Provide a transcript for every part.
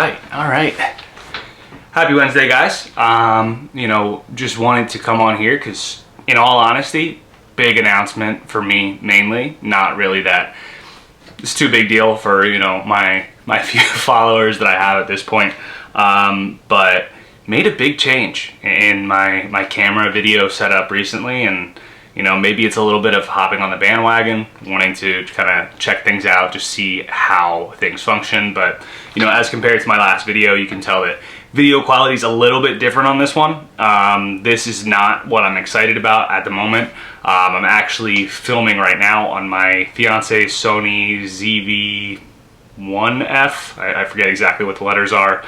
All right. Happy Wednesday, guys. Just wanted to come on here because, in all honesty, big announcement for me mainly. Not really that it's too big deal for, my few followers that I have at this point. But made a big change in my camera video setup recently, and maybe it's a little bit of hopping on the bandwagon, wanting to kind of check things out, just see how things function. But as compared to my last video, you can tell that video quality is a little bit different on this one. This is not what I'm excited about at the moment. I'm actually filming right now on my fiance's Sony ZV-1F. I forget exactly what the letters are.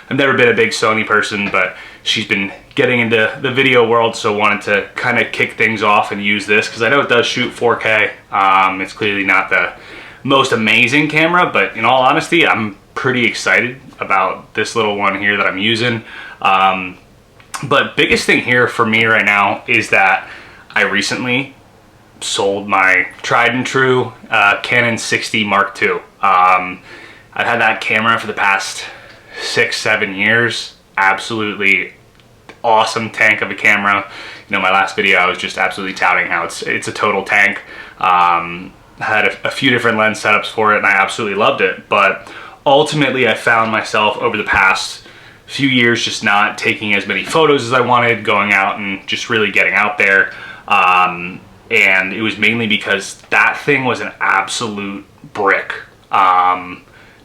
I've never been a big Sony person, but she's been getting into the video world, so wanted to kind of kick things off and use this because I know it does shoot 4K. It's clearly not the most amazing camera, but in all honesty, I'm pretty excited about this little one here that I'm using. But biggest thing here for me right now is that I recently sold my tried and true Canon 60 Mark II. I've had that camera for the past 6-7 years. Absolutely awesome tank of a camera. My last video I was just absolutely touting how it's a total tank. Had a few different lens setups for it and I absolutely loved it, but ultimately I found myself over the past few years just not taking as many photos as I wanted, going out and just really getting out there. And it was mainly because that thing was an absolute brick.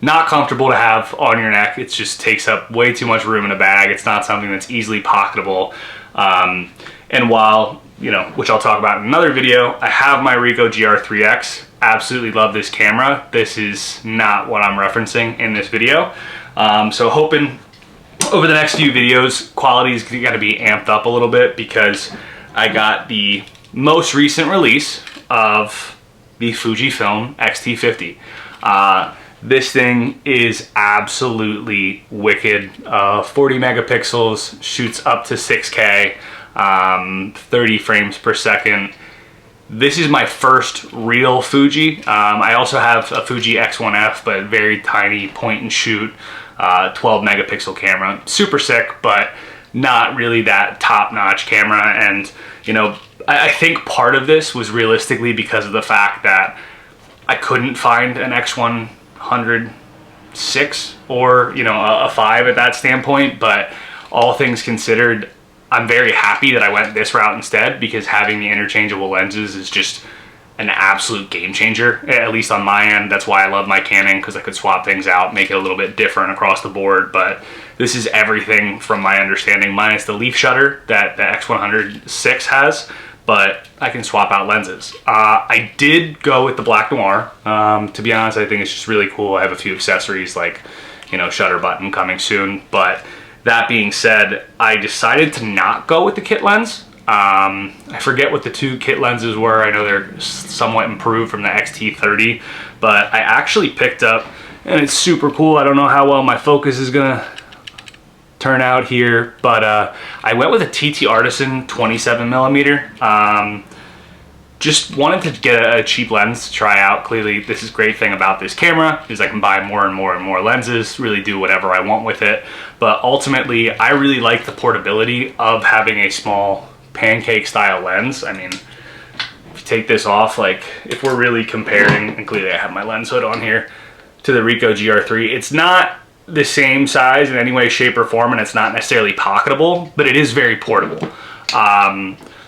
Not comfortable to have on your neck. It just takes up way too much room in a bag. It's not something that's easily pocketable. And while, which I'll talk about in another video, I have my Ricoh GR3X. Absolutely love this camera. This is not what I'm referencing in this video. So hoping over the next few videos, quality is going to be amped up a little bit because I got the most recent release of the Fujifilm XT-50. This thing is absolutely wicked. 40 megapixels, shoots up to 6K, 30 frames per second. This is my first real Fuji. I also have a Fuji X1F, but very tiny point and shoot, 12 megapixel camera. Super sick, but not really that top-notch camera. And I think part of this was realistically because of the fact that I couldn't find an X106 or a 5 at that standpoint. But all things considered, I'm very happy that I went this route instead, because having the interchangeable lenses is just an absolute game changer, at least on my end. That's why I love my Canon, because I could swap things out, make it a little bit different across the board. But this is everything from my understanding, minus the leaf shutter that the X106 has, but I can swap out lenses. I did go with the black noir. To be honest, I think it's just really cool. I have a few accessories like, shutter button coming soon. But that being said, I decided to not go with the kit lens. I forget what the two kit lenses were. I know they're somewhat improved from the XT-30, but I actually picked up, and it's super cool. I don't know how well my focus is gonna turn out here, but I went with a TT Artisan 27 millimeter. Just wanted to get a cheap lens to try out. Clearly, this is a great thing about this camera is I can buy more and more and more lenses, really do whatever I want with it. But ultimately, I really like the portability of having a small pancake style lens. I mean, if you take this off, like if we're really comparing, and clearly I have my lens hood on here, to the Ricoh GR3, it's not the same size in any way, shape, or form, and it's not necessarily pocketable, but it is very portable.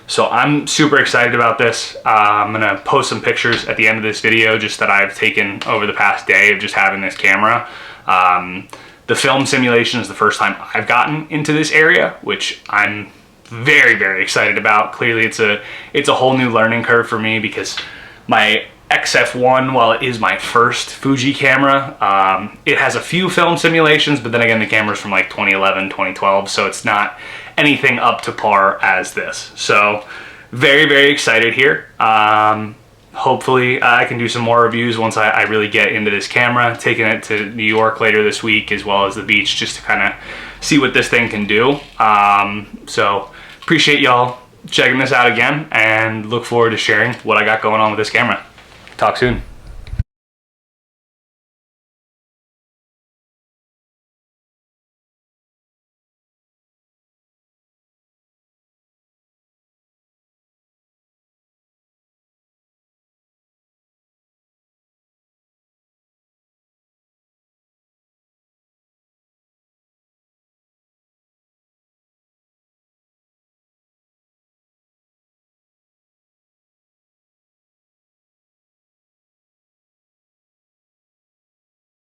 So I'm super excited about this. I'm gonna post some pictures at the end of this video just that I've taken over the past day of just having this camera. The film simulation is the first time I've gotten into this area, which I'm very, very excited about. Clearly it's a whole new learning curve for me, because my XF1, while it is my first Fuji camera, it has a few film simulations, but then again, the camera's from like 2011, 2012, so it's not anything up to par as this. So very, very excited here. Hopefully I can do some more reviews once I really get into this camera, taking it to New York later this week, as well as the beach, just to kind of see what this thing can do. So appreciate y'all checking this out again, and look forward to sharing what I got going on with this camera. Talk soon.